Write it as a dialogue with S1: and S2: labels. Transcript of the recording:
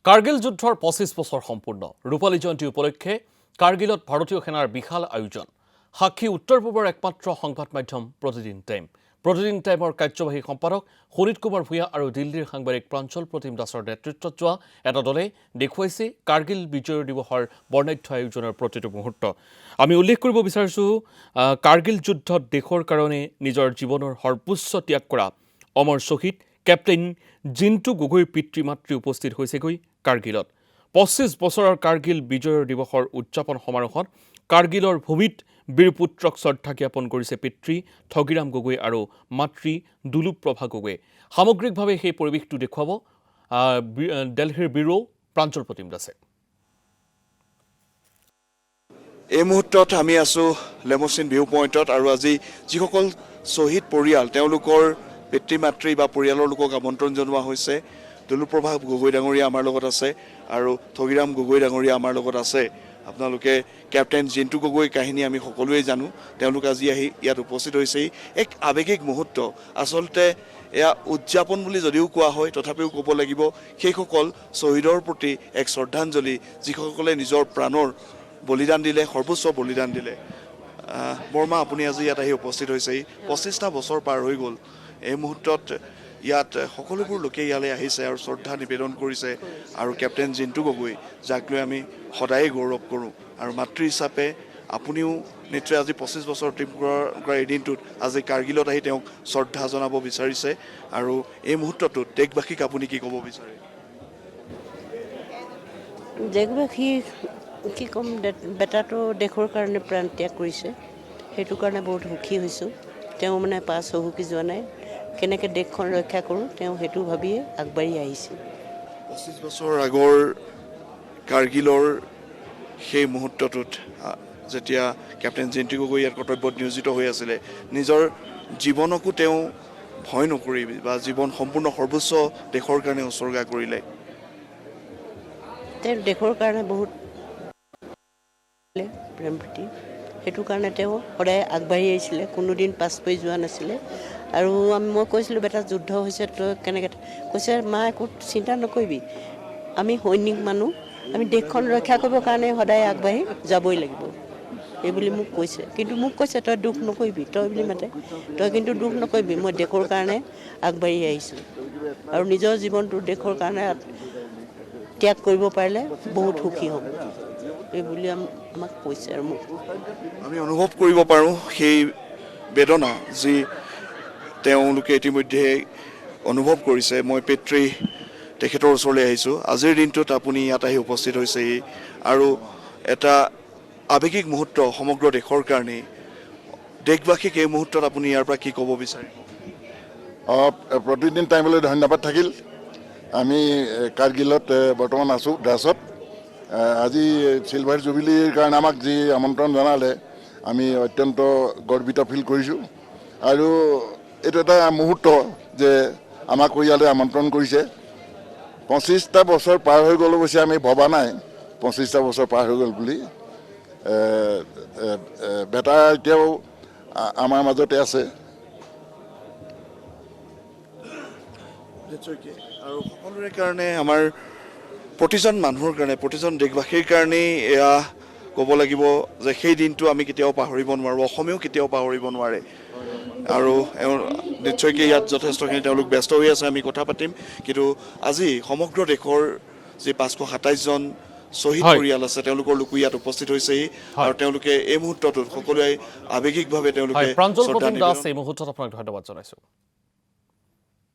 S1: কাৰ্গিল যুদ্ধৰ ২৫ বছৰ সম্পূৰ্ণ ৰূপালী জয়ন্তী উপলক্ষে কাৰ্গিলত ভাৰতীয় সেনাৰ বিশাল আয়োজন সাক্ষী উত্তৰ পূবৰ একমাত্ৰ সংবাদ মাধ্যম প্ৰতিদিন টাইমৰ কাৰ্যবাহী সম্পাদক সুনীত কুমাৰ ভূঞা আৰু দিল্লীৰ সাংবাদিক প্ৰাঞ্জল প্ৰতিম দাসৰ নেতৃত্বত যোৱা এটা দলে দেখুৱাইছে কাৰ্গিল বিজয় দিৱসৰ বৰ্ণাঢ্য আয়োজনৰ প্ৰতিটো মুহূৰ্ত আমি উল্লেখ কৰিব বিচাৰিছোঁ কাৰ্গিল যুদ্ধত দেশৰ কাৰণে নিজৰ জীৱনৰ সৰ্বোচ্চ ত্যাগ কৰা অমৰ শ্বহীদ কেপ্টেইন জিন্তু গগৈৰ পিতৃ মাতৃ উপস্থিত হৈছেগৈ কাৰ্গিলত ২৫ বছৰৰ কাৰ্গিল বিজয় দিৱসৰ উদযাপন সমাৰোহত কাৰ্গিলৰ ভূমিত বীৰপুত্ৰক শ্ৰদ্ধা জ্ঞাপন কৰিছে পিতৃ ঠগিৰাম গগৈ আৰু মাতৃ দুলুপ্ৰভা গগৈয়ে সামগ্ৰিকভাৱে সেই পৰিৱেশটো দেখুৱাব দিল্লীৰ ব্যুৰো প্ৰাঞ্জল প্ৰতিম দাসে
S2: এই মুহূৰ্তত আমি আছো লেমচিন ভিউ পইণ্টত আৰু আজি যিসকল শ্বহীদ পৰিয়াল তেওঁলোকৰ পিতৃ মাতৃ বা পৰিয়ালৰ লোকক আমন্ত্ৰণ জনোৱা হৈছে দুলুপ্ৰভা গগৈ ডাঙৰীয়া আমাৰ লগত আছে আৰু ঠগিৰাম গগৈ ডাঙৰীয়া আমাৰ লগত আছে আপোনালোকে কেপ্টেইন জিন্তু গগৈ কাহিনী আমি সকলোৱে জানো তেওঁলোক আজি আহি ইয়াত উপস্থিত হৈছেই এক আৱেগিক মুহূৰ্ত আচলতে এয়া উদযাপন বুলি যদিও কোৱা হয় তথাপিও ক'ব লাগিব সেইসকল শ্বহীদৰ প্ৰতি এক শ্ৰদ্ধাঞ্জলি যিসকলে নিজৰ প্ৰাণৰ বলিদান দিলে সৰ্বোচ্চ বলিদান দিলে বৰ্মা আপুনি আজি ইয়াত আহি উপস্থিত হৈছেই ২৫টা বছৰ পাৰ হৈ গ'ল এই মুহূৰ্তত ইয়াত সকলোবোৰ লোকে ইয়ালৈ আহিছে আৰু শ্ৰদ্ধা নিবেদন কৰিছে আৰু কেপ্টেইন জিন্তু গগৈ যাক লৈ আমি সদায়ে গৌৰৱ কৰোঁ আৰু মাতৃ হিচাপে আপুনিও নিশ্চয় আজি ২৫ বছৰ কৰা এই দিনটোত আজি কাৰ্গিলত আহি তেওঁক শ্ৰদ্ধা জনাব বিচাৰিছে আৰু এই মুহূৰ্তটোত দেশবাসীক আপুনি কি ক'ব বিচাৰে
S3: দেশবাসী কি ক'ম বেটাটো দেশৰ কাৰণে প্ৰাণ ত্যাগ কৰিছে সেইটো কাৰণে বহুত সুখী হৈছোঁ তেওঁ মানে চহকী যোৱা নাই কেনেকৈ দেশখন ৰক্ষা কৰোঁ তেওঁ সেইটো ভাবিয়ে আগবাঢ়ি আহিছে
S2: ২৫ বছৰ আগৰ কাৰ্গিলৰ সেই মুহূৰ্তটোত যেতিয়া কেপ্টেইন জিন্তু গগৈ ইয়াত কৰ্তব্যত নিয়োজিত হৈ আছিলে নিজৰ জীৱনকো তেওঁ ভয় নকৰি বা জীৱন সম্পূৰ্ণ সৰ্বোচ্চ দেশৰ কাৰণে উচৰ্গা কৰিলে
S3: তেওঁ দেশৰ কাৰণে বহুত প্ৰেম প্ৰতি সেইটো কাৰণে তেওঁ সদায় আগবাঢ়ি আহিছিলে কোনোদিন পাছ পৰি যোৱা নাছিলে আৰু মই কৈছিলোঁ বেটা যুদ্ধ হৈছে তই কেনেকৈ কৈছে মা একো চিন্তা নকৰিবি আমি সৈনিক মানুহ আমি দেশখন ৰক্ষা কৰিবৰ কাৰণে সদায় আগবাঢ়ি যাবই লাগিব এই বুলি মোক কৈছে কিন্তু মোক কৈছে তই দুখ নকৰিবি তই বুলি মাতে তই কিন্তু দুখ নকৰিবি মই দেশৰ কাৰণে আগবাঢ়ি আহিছোঁ আৰু নিজৰ জীৱনটো দেশৰ কাৰণে ত্যাগ কৰিব পাৰিলে বহুত সুখী হ'ম এই বুলি আমাক কৈছে আৰু মোক
S2: আমি অনুভৱ কৰিব পাৰোঁ সেই বেদনা যি তেওঁলোকে ইতিমধ্যে অনুভৱ কৰিছে মই পিতৃ তেখেতৰ ওচৰলৈ আহিছোঁ আজিৰ দিনটোত আপুনি ইয়াত আহি উপস্থিত হৈছেহি আৰু এটা আৱেগিক মুহূৰ্ত সমগ্ৰ দেশৰ কাৰণে দেশবাসীক এই মুহূৰ্তত আপুনি ইয়াৰ পৰা কি ক'ব বিচাৰে
S4: প্ৰতিদিন টাইমলৈ ধন্যবাদ থাকিল আমি কাৰ্গিলত বৰ্তমান আছোঁ দ্ৰাছত আজি চিলভাৰ জুবিলিৰ কাৰণে আমাক যি আমন্ত্ৰণ জনালে আমি অত্যন্ত গৰ্বিত ফিল কৰিছোঁ আৰু এইটো এটা মুহূৰ্ত যে আমাক ইয়ালৈ আমন্ত্ৰণ কৰিছে ২৫টা বছৰ পাৰ হৈ গ'ল অৱশ্যে আমি ভবা নাই ২৫টা বছৰ পাৰ হৈ গ'ল বুলি বেটা এতিয়াও আমাৰ মাজতে আছে
S2: আৰু সকলোৰে কাৰণে আমাৰ প্ৰতিজন মানুহৰ কাৰণে প্ৰতিজন দেশবাসীৰ কাৰণেই এয়া ক'ব লাগিব যে সেই দিনটো আমি কেতিয়াও পাহৰিব নোৱাৰোঁ অসমেও কেতিয়াও পাহৰিব নোৱাৰে আৰু নিশ্চয়কৈ ইয়াত যথেষ্টখিনি তেওঁলোক ব্যস্ত হৈ আছে আমি কথা পাতিম কিন্তু আজি সমগ্ৰ দেশৰ যি ৫২৭জন শ্বহীদ পৰিয়াল আছে তেওঁলোকৰ লোকো ইয়াত উপস্থিত হৈছেহি আৰু তেওঁলোকে এই মুহূৰ্তটোত সকলোৱে আৱেগিকভাৱে তেওঁলোকে
S1: প্ৰাঞ্জল প্ৰতিম দাস এই মুহূৰ্তত আপোনাক ধন্যবাদ জনাইছোঁ